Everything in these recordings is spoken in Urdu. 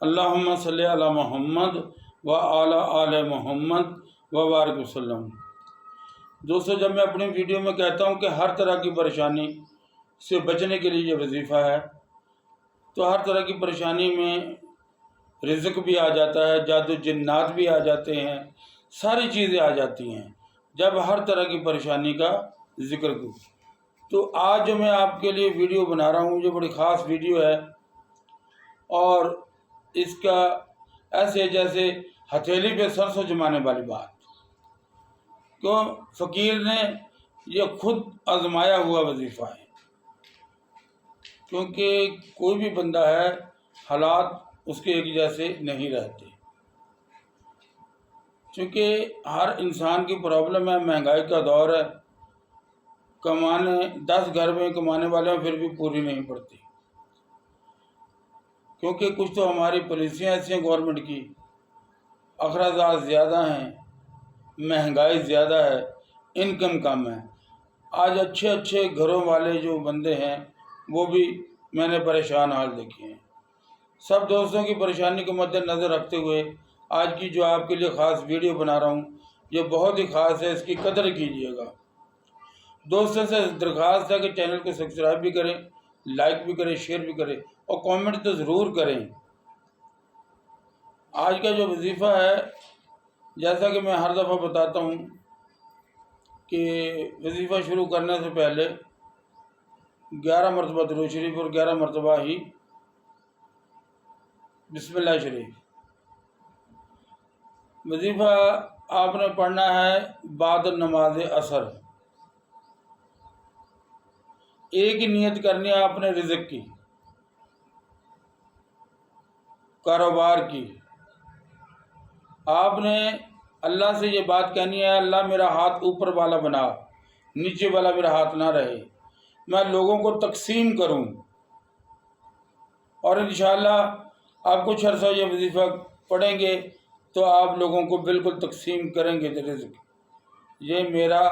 اللہم صلی علی محمد و علی آل محمد و بارک وسلم۔ دوستو، جب میں اپنی ویڈیو میں کہتا ہوں کہ ہر طرح کی پریشانی سے بچنے کے لیے یہ وظیفہ ہے، تو ہر طرح کی پریشانی میں رزق بھی آ جاتا ہے، جادو جنات بھی آ جاتے ہیں، ساری چیزیں آ جاتی ہیں جب ہر طرح کی پریشانی کا ذکر کروں۔ تو آج جو میں آپ کے لیے ویڈیو بنا رہا ہوں، یہ بڑی خاص ویڈیو ہے، اور اس کا ایسے جیسے ہتھیلی پہ سرسوں جمانے والی بات، کیوں فقیر نے یہ خود آزمایا ہوا وظیفہ ہے، کیونکہ کوئی بھی بندہ ہے، حالات اس کے ایک جیسے نہیں رہتے، چونکہ ہر انسان کی پرابلم ہے، مہنگائی کا دور ہے، کمانے 10 گھر میں کمانے والے ہیں پھر بھی پوری نہیں پڑتی، کیونکہ کچھ تو ہماری پالیسیاں ایسی ہیں گورنمنٹ کی، اخراجات زیادہ ہیں، مہنگائی زیادہ ہے، انکم کم ہے۔ آج اچھے اچھے گھروں والے جو بندے ہیں وہ بھی میں نے پریشان حال دیکھے ہیں۔ سب دوستوں کی پریشانی کو مد نظر رکھتے ہوئے آج کی جو آپ کے لیے خاص ویڈیو بنا رہا ہوں، یہ بہت ہی خاص ہے، اس کی قدر کیجیے گا۔ دوستوں سے درخواست ہے کہ چینل کو سبسکرائب بھی کریں، لائک بھی کریں، شیئر بھی کریں، اور کامنٹ تو ضرور کریں۔ آج کا جو وظیفہ ہے، جیسا کہ میں ہر دفعہ بتاتا ہوں کہ وظیفہ شروع کرنے سے پہلے 11 مرتبہ درود شریف اور 11 مرتبہ ہی بسم اللہ شریف۔ وظیفہ آپ نے پڑھنا ہے بعد نماز عصر۔ ایک ہی نیت کرنی ہے آپ نے رزق کی، کاروبار کی۔ آپ نے اللہ سے یہ بات کہنی ہے، اللہ میرا ہاتھ اوپر والا بنا، نیچے والا میرا ہاتھ نہ رہے، میں لوگوں کو تقسیم کروں، اور انشاءاللہ آپ کچھ عرصہ یہ وظیفہ پڑھیں گے تو آپ لوگوں کو بالکل تقسیم کریں گے رزق۔ یہ میرا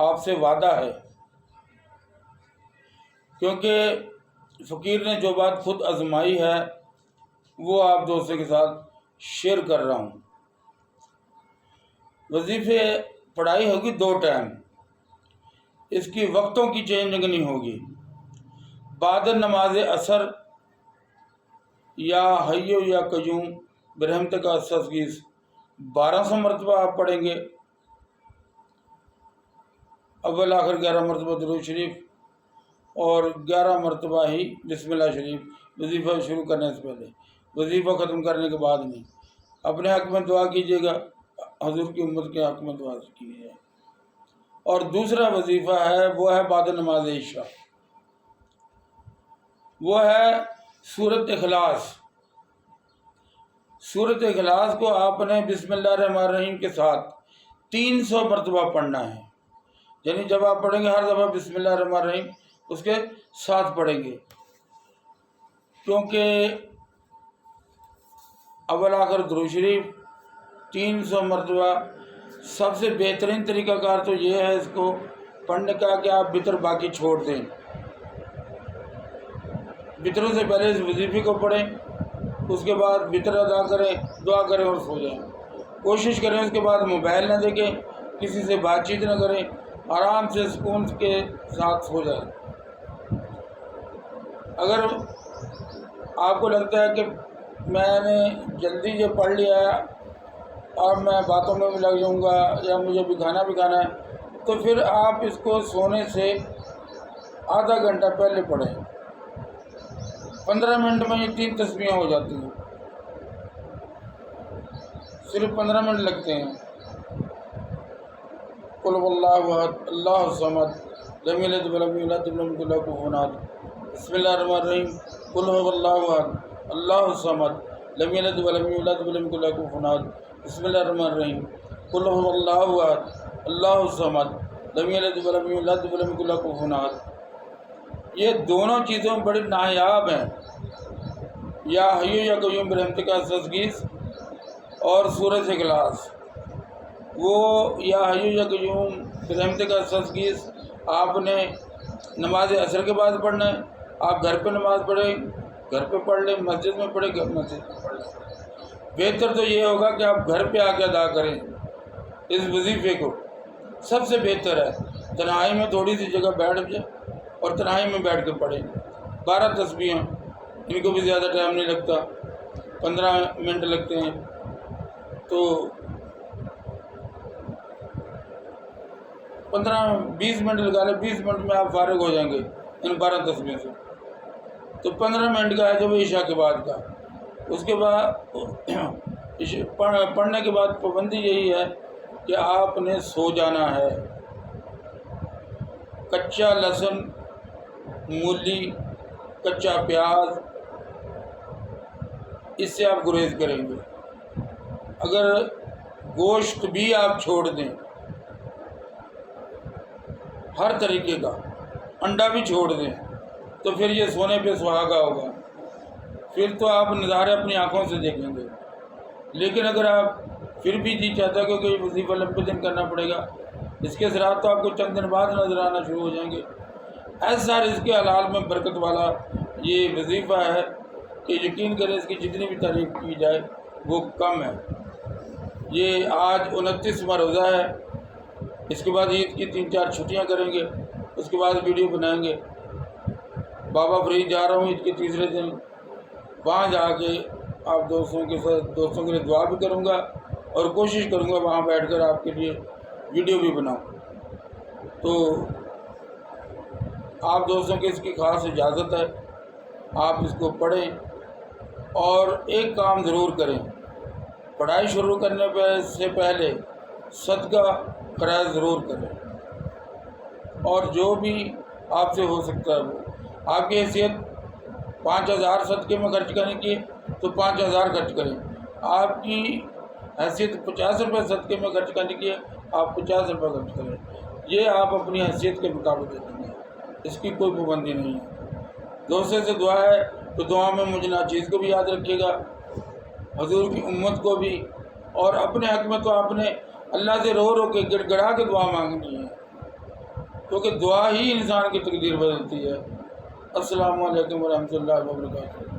آپ سے وعدہ ہے، کیونکہ فقیر نے جو بات خود آزمائی ہے وہ آپ دوستوں کے ساتھ شیئر کر رہا ہوں۔ وظیفے پڑھائی ہوگی 2 ٹائم، اس کی وقتوں کی چینجنگ نہیں ہوگی۔ بعد نماز عصر یا حیو یا قیوم برحمتک استغیث 1200 مرتبہ آپ پڑھیں گے، اول آخر 11 مرتبہ درود شریف اور 11 مرتبہ ہی بسم اللہ شریف، وظیفہ شروع کرنے سے پہلے، وظیفہ ختم کرنے کے بعد نہیں۔ اپنے حق میں دعا کیجیے گا، حضور کی امت کے حق میں دعا کیجیے گا۔ اور دوسرا وظیفہ ہے وہ ہے بعد نماز عشاء، وہ ہے سورۃ اخلاص۔ سورۃ اخلاص کو آپ نے بسم اللہ الرحمن الرحیم کے ساتھ 300 مرتبہ پڑھنا ہے، یعنی جب آپ پڑھیں گے ہر دفعہ بسم اللہ الرحمن الرحیم اس کے ساتھ پڑھیں گے، کیونکہ اول آخر درود شریف 300 مرتبہ۔ سب سے بہترین طریقہ کار تو یہ ہے اس کو پڑھنے کا کہ آپ وتر باقی چھوڑ دیں، وطروں سے پہلے اس وظیفے کو پڑھیں، اس کے بعد وتر ادا کریں، دعا کریں اور سو جائیں۔ کوشش کریں اس کے بعد موبائل نہ دیکھیں، کسی سے بات چیت نہ کریں، آرام سے سکون کے ساتھ سو جائیں۔ اگر آپ کو لگتا ہے کہ میں نے جلدی یہ پڑھ لیا ہے اور میں باتوں میں بھی لگ جاؤں گا یا مجھے بھی کھانا ہے، تو پھر آپ اس کو سونے سے آدھا گھنٹہ پہلے پڑھیں۔ 15 منٹ میں یہ 3 تسبیحیں ہو جاتی ہیں، صرف 15 منٹ لگتے ہیں۔ قل هو اللہ احد اللہ الصمد لم یلد ولم یولد ولم یکن له کفوا احد۔ بسم اللہ الرحمن الرحیم، قل هو اللہ احد اللہ الصمد لم یلد ولم یولد ولم یکن له کفوا احد۔ بسم اللہ الرحمن الرحیم، قل هو اللہ احد اللہ الصمد لم یلد ولم یولد ولم یکن له کفوا احد۔ یہ دونوں چیزیں بڑی نایاب ہیں، یا حیو یا قیوم برحمتک استغیث اور سورۃ اخلاص۔ وہ یا حیو یا قیوم برحمتک استغیث آپ نے نماز عصر کے بعد پڑھنا ہے۔ آپ گھر پہ نماز پڑھیں گھر پہ پڑھ لیں، مسجد میں پڑھے، مسجد میں پڑھ لیں۔ بہتر تو یہ ہوگا کہ آپ گھر پہ آ کے ادا کریں اس وظیفے کو، سب سے بہتر ہے۔ تنہائی میں تھوڑی سی جگہ بیٹھ جائیں اور تنہائی میں بیٹھ کے پڑھیں 12 تسبیحیں، ان کو بھی زیادہ ٹائم نہیں لگتا، 15 منٹ لگتے ہیں، تو 15-20 منٹ لگا لیں، 20 منٹ میں آپ فارغ ہو جائیں گے ان 12 تسبیحوں سے۔ تو 15 منٹ کا ہے جب عشاء کے بعد کا، اس کے بعد پڑھنے کے بعد پابندی یہی ہے کہ آپ نے سو جانا ہے۔ کچا لہسن، مولی، کچا پیاز، اس سے آپ گریز کریں گے۔ اگر گوشت بھی آپ چھوڑ دیں ہر طریقے کا، انڈا بھی چھوڑ دیں، تو پھر یہ سونے پہ سہاگا ہوگا، پھر تو آپ نظارے اپنی آنکھوں سے دیکھیں گے۔ لیکن اگر آپ پھر بھی جی چاہتا ہے کہ وظیفہ لمبے دن کرنا پڑے گا، اس کے اثرات تو آپ کو چند دن بعد نظر آنا شروع ہو جائیں گے۔ ایسا رزق کے حلال میں برکت والا یہ وظیفہ ہے کہ یقین کریں اس کی جتنی بھی تعریف کی جائے وہ کم ہے۔ یہ آج 29واں روزہ ہے، اس کے بعد عید کی 3-4 چھٹیاں کریں گے، اس کے بعد ویڈیو بنائیں گے۔ بابا فرید جا رہا ہوں عید کے تیسرے دن، وہاں جا کے آپ دوستوں کے لیے دعا بھی کروں گا اور کوشش کروں گا وہاں بیٹھ کر آپ کے لیے ویڈیو بھی بناؤں۔ تو آپ دوستوں کی اس کی خاص اجازت ہے، آپ اس کو پڑھیں اور ایک کام ضرور کریں، پڑھائی شروع کرنے سے پہلے صدقہ خیرات ضرور کریں، اور جو بھی آپ سے ہو سکتا ہے وہ آپ کی حیثیت 5000 صدقے میں خرچ کرنے کی تو 5000 خرچ کریں، آپ کی حیثیت 50 روپے صدقے میں خرچ کرنے کی ہے آپ 50 روپے خرچ کریں، یہ آپ اپنی حیثیت کے مطابق دیں گے، اس کی کوئی پابندی نہیں ہے۔ دوسرے سے دعا ہے تو دعا میں مجھے ناچیز کو بھی یاد رکھیے گا، حضور کی امت کو بھی، اور اپنے حق میں تو آپ نے اللہ سے رو رو کے گڑ گڑا کے دعا مانگنی ہے، کیونکہ دعا ہی انسان کی تقدیر بدلتی ہے۔ السلام علیکم ورحمۃ اللہ وبرکاتہ۔